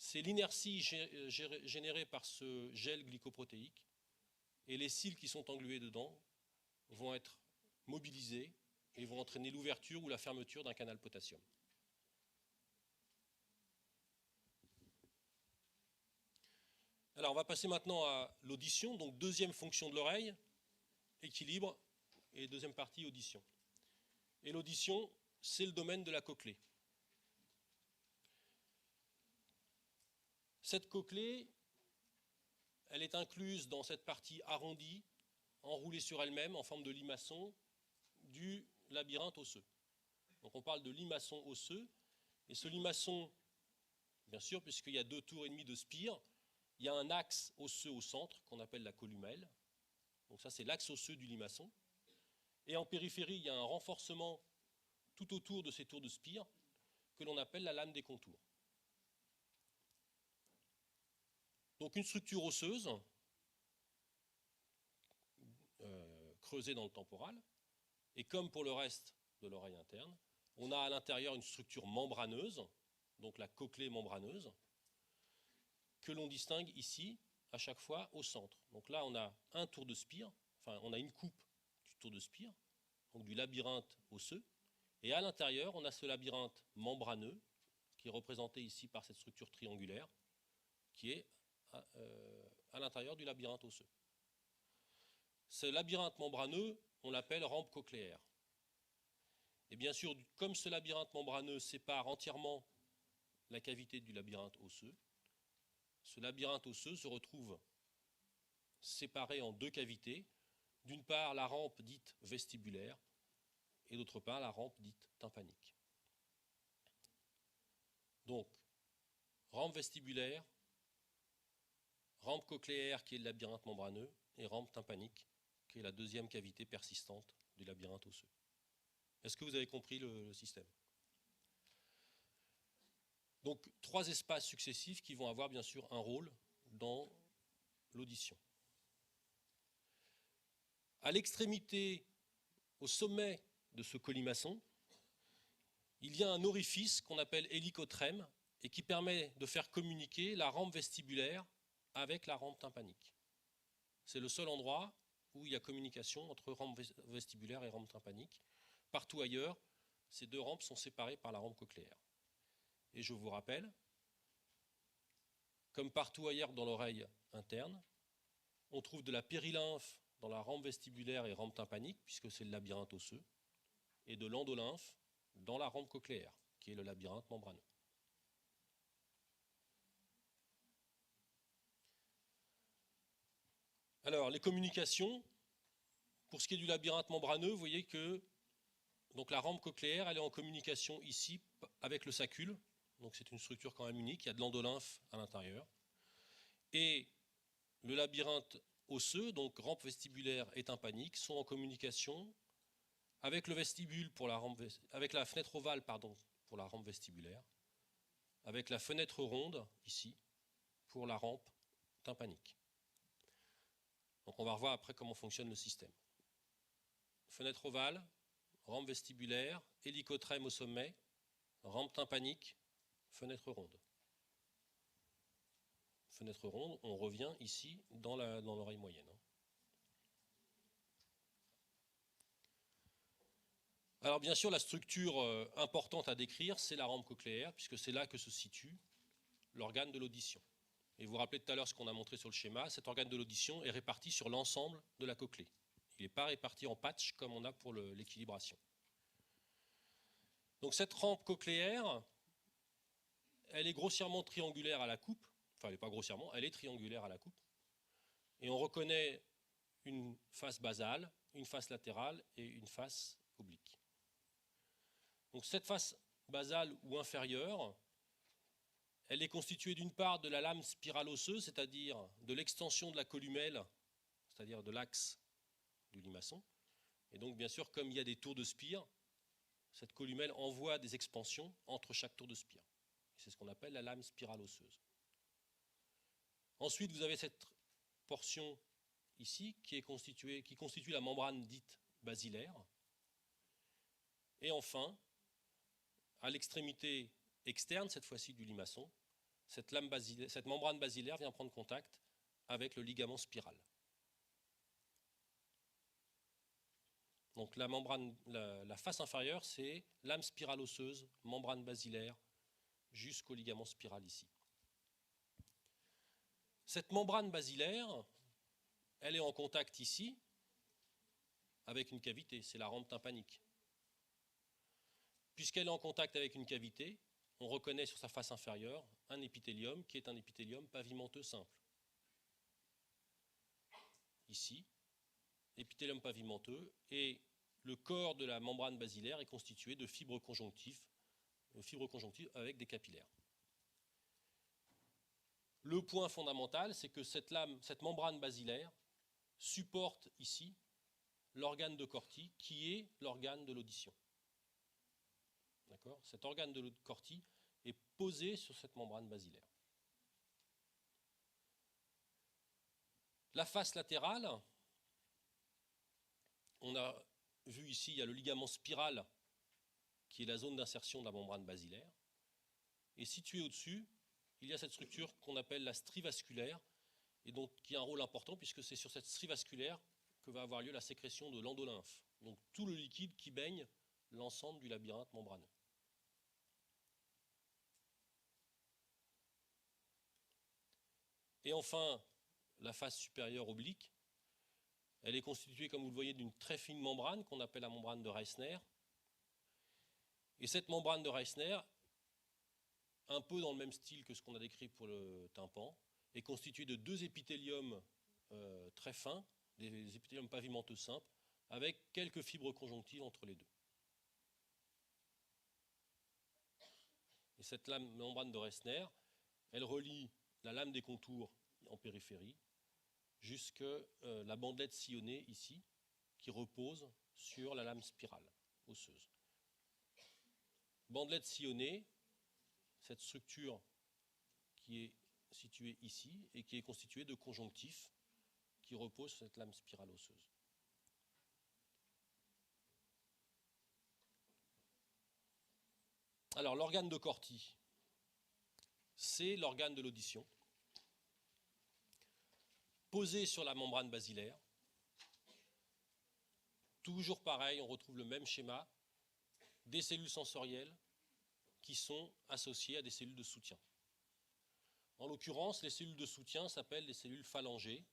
C'est l'inertie générée par ce gel glycoprotéique, et les cils qui sont englués dedans vont être mobilisés et vont entraîner l'ouverture ou la fermeture d'un canal potassium. Alors on va passer maintenant à l'audition, donc deuxième fonction de l'oreille, équilibre, et deuxième partie, audition. Et l'audition, c'est le domaine de la cochlée. Cette cochlée, elle est incluse dans cette partie arrondie, enroulée sur elle-même en forme de limaçon du labyrinthe osseux. Donc on parle de limaçon osseux, et ce limaçon, bien sûr, puisqu'il y a 2 tours et demi de spire, il y a un axe osseux au centre qu'on appelle la columelle. Donc ça, c'est l'axe osseux du limaçon. Et en périphérie, il y a un renforcement tout autour de ces tours de spire que l'on appelle la lame des contours. Donc une structure osseuse creusée dans le temporal. Et comme pour le reste de l'oreille interne, on a à l'intérieur une structure membraneuse, donc la cochlée membraneuse, que l'on distingue ici, à chaque fois, au centre. Donc là, on a un tour de spire, enfin, on a une coupe du tour de spire, donc du labyrinthe osseux, et à l'intérieur, on a ce labyrinthe membraneux, qui est représenté ici par cette structure triangulaire, qui est à l'intérieur du labyrinthe osseux. Ce labyrinthe membraneux, on l'appelle rampe cochléaire. Et bien sûr, comme ce labyrinthe membraneux sépare entièrement la cavité du labyrinthe osseux, ce labyrinthe osseux se retrouve séparé en 2 cavités. D'une part, la rampe dite vestibulaire, et d'autre part, la rampe dite tympanique. Donc, rampe vestibulaire, rampe cochléaire qui est le labyrinthe membraneux, et rampe tympanique qui est la deuxième cavité persistante du labyrinthe osseux. Est-ce que vous avez compris le système? Donc 3 espaces successifs qui vont avoir bien sûr un rôle dans l'audition. À l'extrémité, au sommet de ce colimaçon, il y a un orifice qu'on appelle hélicotrème et qui permet de faire communiquer la rampe vestibulaire avec la rampe tympanique. C'est le seul endroit où il y a communication entre rampe vestibulaire et rampe tympanique. Partout ailleurs, ces 2 rampes sont séparées par la rampe cochléaire. Et je vous rappelle, comme partout ailleurs dans l'oreille interne, on trouve de la périlymphe dans la rampe vestibulaire et rampe tympanique, puisque c'est le labyrinthe osseux, et de l'endolymphe dans la rampe cochléaire, qui est le labyrinthe membraneux. Alors, les communications, pour ce qui est du labyrinthe membraneux, vous voyez que donc, la rampe cochléaire, elle est en communication ici avec le sacule. Donc c'est une structure quand même unique, il y a de l'endolymphe à l'intérieur. Et le labyrinthe osseux, donc rampe vestibulaire et tympanique, sont en communication avec le vestibule pour la rampe, avec la fenêtre ovale pour la rampe vestibulaire, avec la fenêtre ronde ici pour la rampe tympanique. Donc on va revoir après comment fonctionne le système. Fenêtre ovale, rampe vestibulaire, hélicotrème au sommet, rampe tympanique, fenêtre ronde. Fenêtre ronde, on revient ici dans l'oreille moyenne. Alors bien sûr, la structure importante à décrire, c'est la rampe cochléaire, puisque c'est là que se situe l'organe de l'audition. Et vous vous rappelez tout à l'heure ce qu'on a montré sur le schéma, cet organe de l'audition est réparti sur l'ensemble de la cochlée. Il n'est pas réparti en patch comme on a pour l'équilibration. Donc cette rampe cochléaire, elle est grossièrement triangulaire à la coupe, enfin elle n'est pas grossièrement, elle est triangulaire à la coupe, et on reconnaît une face basale, une face latérale et une face oblique. Donc cette face basale ou inférieure, elle est constituée d'une part de la lame spirale osseuse, c'est-à-dire de l'extension de la columelle, c'est-à-dire de l'axe du limaçon, et donc bien sûr comme il y a des tours de spire, cette columelle envoie des expansions entre chaque tour de spire. C'est ce qu'on appelle la lame spirale osseuse. Ensuite, vous avez cette portion ici qui constitue la membrane dite basilaire. Et enfin, à l'extrémité externe, cette fois-ci du limaçon, cette membrane basilaire vient prendre contact avec le ligament spiral. Donc la face inférieure, c'est lame spirale osseuse, membrane basilaire, jusqu'au ligament spiral ici. Cette membrane basilaire, elle est en contact ici avec une cavité, c'est la rampe tympanique. Puisqu'elle est en contact avec une cavité, on reconnaît sur sa face inférieure un épithélium qui est un épithélium pavimenteux simple. Ici, épithélium pavimenteux, et le corps de la membrane basilaire est constitué de fibres conjonctives avec des capillaires. Le point fondamental, c'est que cette membrane basilaire supporte ici l'organe de Corti, qui est l'organe de l'audition. D'accord ? Cet organe de Corti est posé sur cette membrane basilaire. La face latérale, on a vu ici, il y a le ligament spiral, qui est la zone d'insertion de la membrane basilaire. Et situé au-dessus, il y a cette structure qu'on appelle la strie vasculaire, et donc qui a un rôle important, puisque c'est sur cette strie vasculaire que va avoir lieu la sécrétion de l'endolymphe, donc tout le liquide qui baigne l'ensemble du labyrinthe membraneux. Et enfin, la face supérieure oblique, elle est constituée, comme vous le voyez, d'une très fine membrane qu'on appelle la membrane de Reissner. Et cette membrane de Reissner, un peu dans le même style que ce qu'on a décrit pour le tympan, est constituée de deux épithéliums très fins, des épithéliums pavimenteux simples, avec quelques fibres conjonctives entre les deux. Et cette membrane de Reissner, elle relie la lame des contours en périphérie jusqu'à la bandelette sillonnée ici, qui repose sur la lame spirale osseuse. Bandelette sillonnée, cette structure qui est située ici et qui est constituée de conjonctifs qui reposent sur cette lame spirale osseuse. Alors l'organe de Corti, c'est l'organe de l'audition, posé sur la membrane basilaire. Toujours pareil, on retrouve le même schéma, des cellules sensorielles qui sont associées à des cellules de soutien. En l'occurrence, les cellules de soutien s'appellent les cellules phalangées,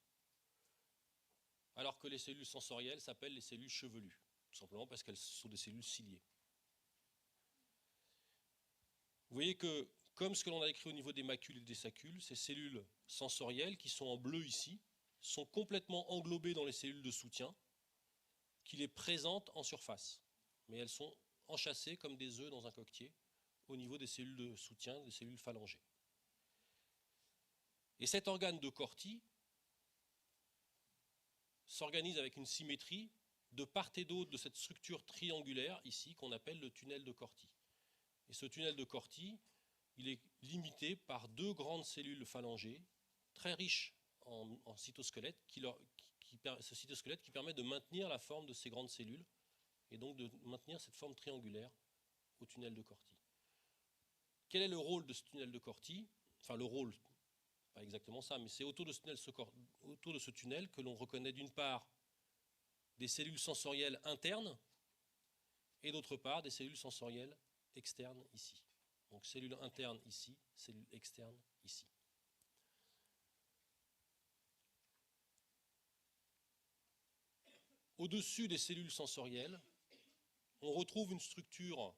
alors que les cellules sensorielles s'appellent les cellules chevelues, tout simplement parce qu'elles sont des cellules ciliées. Vous voyez que, comme ce que l'on a écrit au niveau des macules et des saccules, ces cellules sensorielles, qui sont en bleu ici, sont complètement englobées dans les cellules de soutien, qui les présentent en surface. Mais elles sont enchâssées comme des œufs dans un coquetier, au niveau des cellules de soutien, des cellules phalangées. Et cet organe de Corti s'organise avec une symétrie de part et d'autre de cette structure triangulaire ici qu'on appelle le tunnel de Corti. Et ce tunnel de Corti, il est limité par deux grandes cellules phalangées très riches en cytosquelette, ce cytosquelette qui permet de maintenir la forme de ces grandes cellules et donc de maintenir cette forme triangulaire au tunnel de Corti. Quel est le rôle de ce tunnel de Corti? Enfin, le rôle, pas exactement ça, mais c'est autour de ce tunnel que l'on reconnaît d'une part des cellules sensorielles internes et d'autre part des cellules sensorielles externes ici. Donc cellules internes ici, cellules externes ici. Au-dessus des cellules sensorielles, on retrouve une structure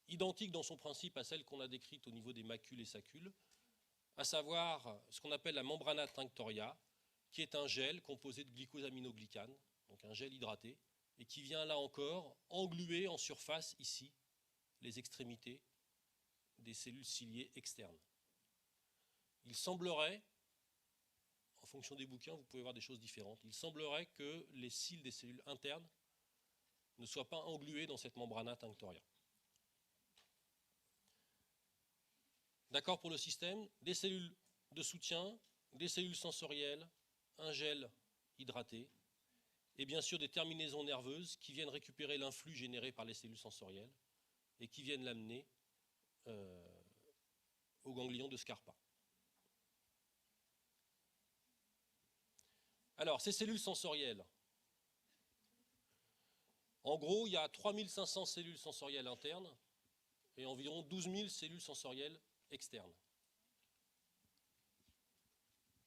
identique dans son principe à celle qu'on a décrite au niveau des macules et saccules, à savoir ce qu'on appelle la membrana tinctoria, qui est un gel composé de glycosaminoglycane, donc un gel hydraté, et qui vient là encore engluer en surface ici les extrémités des cellules ciliées externes. Il semblerait, en fonction des bouquins, vous pouvez voir des choses différentes, il semblerait que les cils des cellules internes ne soient pas englués dans cette membrana tinctoria. D'accord pour le système? Des cellules de soutien, des cellules sensorielles, un gel hydraté, et bien sûr des terminaisons nerveuses qui viennent récupérer l'influx généré par les cellules sensorielles et qui viennent l'amener au ganglion de Scarpa. Alors, ces cellules sensorielles, en gros, il y a 3500 cellules sensorielles internes et environ 12 000 cellules sensorielles externes.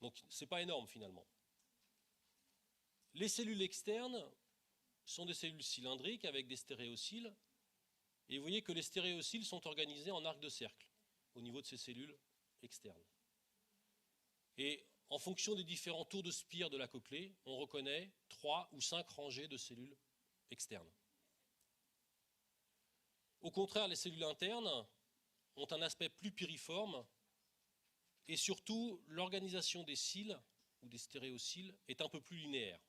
Donc, ce n'est pas énorme finalement. Les cellules externes sont des cellules cylindriques avec des stéréocyles. Et vous voyez que les stéréocyles sont organisés en arc de cercle au niveau de ces cellules externes. Et en fonction des différents tours de spire de la cochlée, on reconnaît 3 ou 5 rangées de cellules externes. Au contraire, les cellules internes ont un aspect plus piriforme et surtout l'organisation des cils ou des stéréocyles est un peu plus linéaire.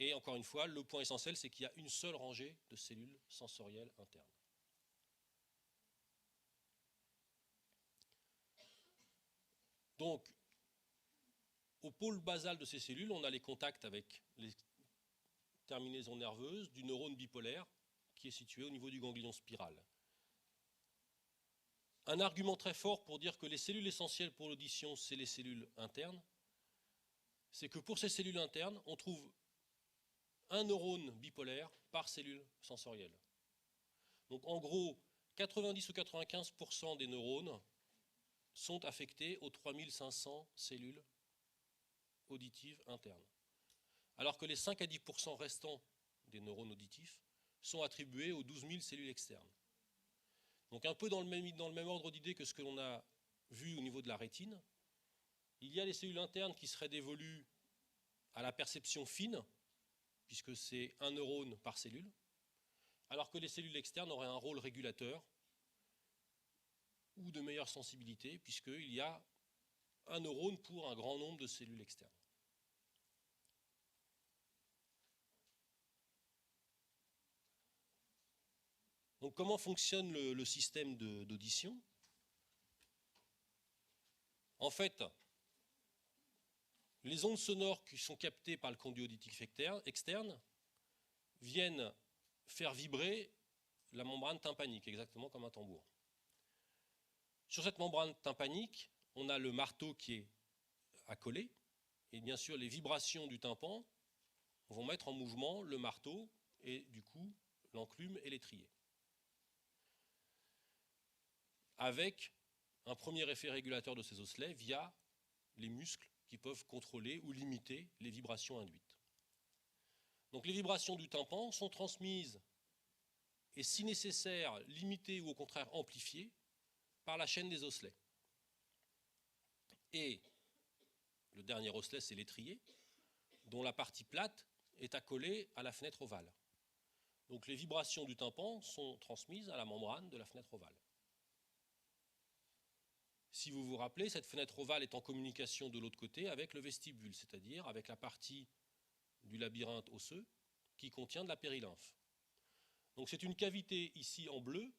Et encore une fois, le point essentiel, c'est qu'il y a une seule rangée de cellules sensorielles internes. Donc, au pôle basal de ces cellules, on a les contacts avec les terminaisons nerveuses du neurone bipolaire qui est situé au niveau du ganglion spiral. Un argument très fort pour dire que les cellules essentielles pour l'audition, c'est les cellules internes, c'est que pour ces cellules internes, on trouve un neurone bipolaire par cellule sensorielle. Donc en gros, 90 ou 95% des neurones sont affectés aux 3500 cellules auditives internes. Alors que les 5 à 10% restants des neurones auditifs sont attribués aux 12 000 cellules externes. Donc un peu dans le même ordre d'idée que ce que l'on a vu au niveau de la rétine, il y a les cellules internes qui seraient dévolues à la perception fine, puisque c'est un neurone par cellule, alors que les cellules externes auraient un rôle régulateur ou de meilleure sensibilité, puisqu'il y a un neurone pour un grand nombre de cellules externes. Donc comment fonctionne le système d'audition? En fait, les ondes sonores qui sont captées par le conduit auditif externe viennent faire vibrer la membrane tympanique, exactement comme un tambour. Sur cette membrane tympanique, on a le marteau qui est accolé, et bien sûr les vibrations du tympan vont mettre en mouvement le marteau et du coup l'enclume et l'étrier. Avec un premier effet régulateur de ces osselets via les muscles qui peuvent contrôler ou limiter les vibrations induites. Donc les vibrations du tympan sont transmises et si nécessaire limitées ou au contraire amplifiées par la chaîne des osselets. Et le dernier osselet, c'est l'étrier, dont la partie plate est accolée à la fenêtre ovale. Donc les vibrations du tympan sont transmises à la membrane de la fenêtre ovale. Si vous vous rappelez, cette fenêtre ovale est en communication de l'autre côté avec le vestibule, c'est-à-dire avec la partie du labyrinthe osseux qui contient de la périlymphe. Donc c'est une cavité ici en bleu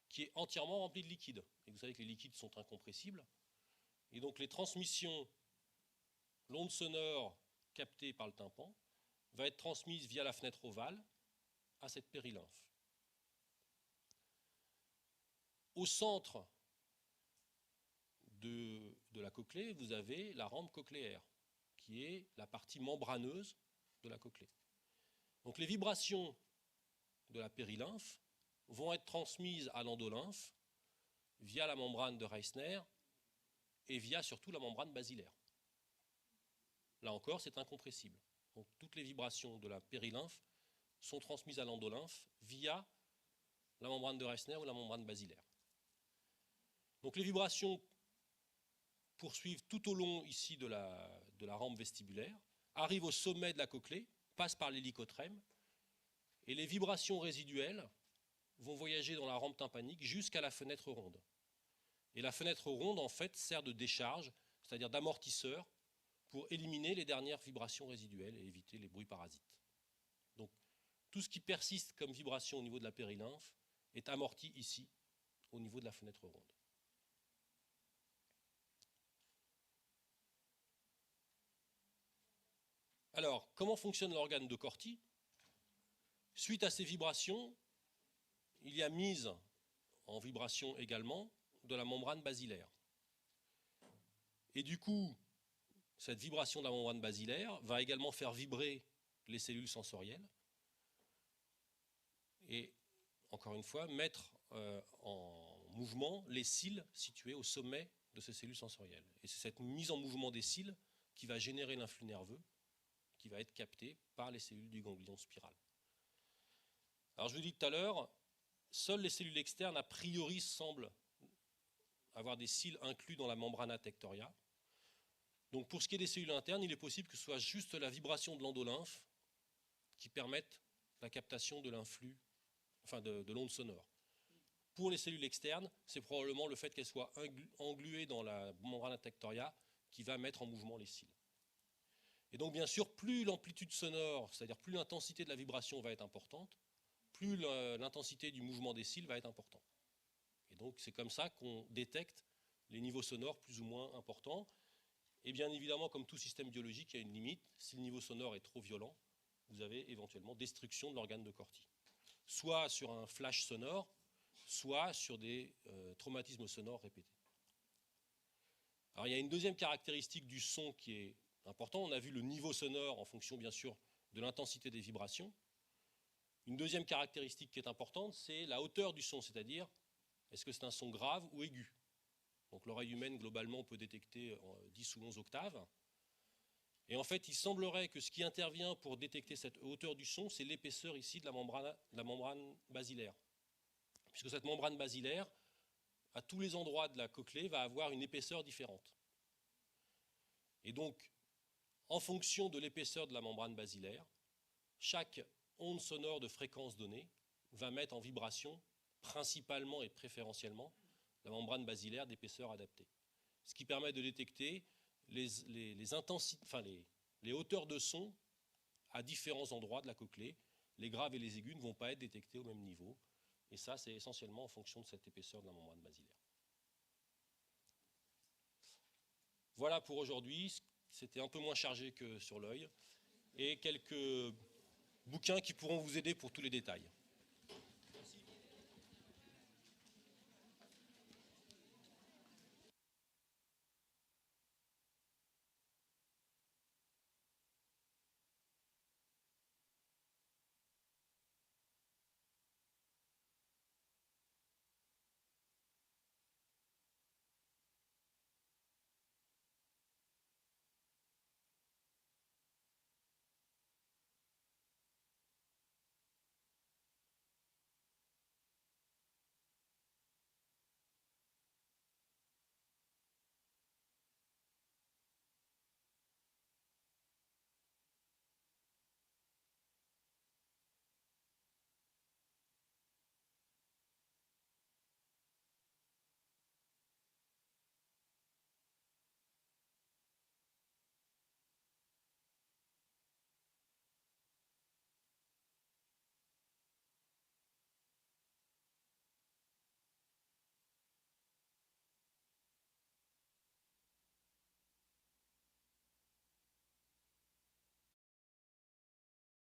qui est entièrement remplie de liquide. Et vous savez que les liquides sont incompressibles. Et donc les transmissions, l'onde sonore captée par le tympan va être transmise via la fenêtre ovale à cette périlymphe. Au centre de la cochlée, vous avez la rampe cochléaire, qui est la partie membraneuse de la cochlée. Donc les vibrations de la périlymphe vont être transmises à l'endolymphe via la membrane de Reissner et via surtout la membrane basilaire. Là encore, c'est incompressible. Donc toutes les vibrations de la périlymphe sont transmises à l'endolymphe via la membrane de Reissner ou la membrane basilaire. Donc les vibrations poursuivent tout au long ici de la rampe vestibulaire, arrivent au sommet de la cochlée, passent par l'hélicotrème, et les vibrations résiduelles vont voyager dans la rampe tympanique jusqu'à la fenêtre ronde. Et la fenêtre ronde, en fait, sert de décharge, c'est-à-dire d'amortisseur, pour éliminer les dernières vibrations résiduelles et éviter les bruits parasites. Donc, tout ce qui persiste comme vibration au niveau de la périlymphe est amorti ici, au niveau de la fenêtre ronde. Alors, comment fonctionne l'organe de Corti? Suite à ces vibrations, il y a mise en vibration également de la membrane basilaire. Et du coup, cette vibration de la membrane basilaire va également faire vibrer les cellules sensorielles et, encore une fois, mettre en mouvement les cils situés au sommet de ces cellules sensorielles. Et c'est cette mise en mouvement des cils qui va générer l'influx nerveux qui va être capté par les cellules du ganglion spiral. Alors je vous dis tout à l'heure, seules les cellules externes a priori semblent avoir des cils inclus dans la membrana tectoria. Donc pour ce qui est des cellules internes, il est possible que ce soit juste la vibration de l'endolymphe qui permette la captation de l'influx, enfin de l'onde sonore. Pour les cellules externes, c'est probablement le fait qu'elles soient engluées dans la membrana tectoria qui va mettre en mouvement les cils. Et donc bien sûr, plus l'amplitude sonore, c'est-à-dire plus l'intensité de la vibration va être importante, plus l'intensité du mouvement des cils va être importante. Et donc c'est comme ça qu'on détecte les niveaux sonores plus ou moins importants. Et bien évidemment, comme tout système biologique, il y a une limite. Si le niveau sonore est trop violent, vous avez éventuellement destruction de l'organe de Corti. Soit sur un flash sonore, soit sur des traumatismes sonores répétés. Alors il y a une deuxième caractéristique du son qui est important. On a vu le niveau sonore en fonction, bien sûr, de l'intensité des vibrations. Une deuxième caractéristique qui est importante, c'est la hauteur du son, c'est-à-dire est-ce que c'est un son grave ou aigu. Donc l'oreille humaine, globalement, peut détecter 10 ou 11 octaves. Et en fait, il semblerait que ce qui intervient pour détecter cette hauteur du son, c'est l'épaisseur ici de la membrane basilaire. Puisque cette membrane basilaire, à tous les endroits de la cochlée, va avoir une épaisseur différente. Et donc, en fonction de l'épaisseur de la membrane basilaire, chaque onde sonore de fréquence donnée va mettre en vibration, principalement et préférentiellement, la membrane basilaire d'épaisseur adaptée. Ce qui permet de détecter les hauteurs de son à différents endroits de la cochlée. Les graves et les aigus ne vont pas être détectés au même niveau. Et ça, c'est essentiellement en fonction de cette épaisseur de la membrane basilaire. Voilà pour aujourd'hui. C'était un peu moins chargé que sur l'œil. Et quelques bouquins qui pourront vous aider pour tous les détails.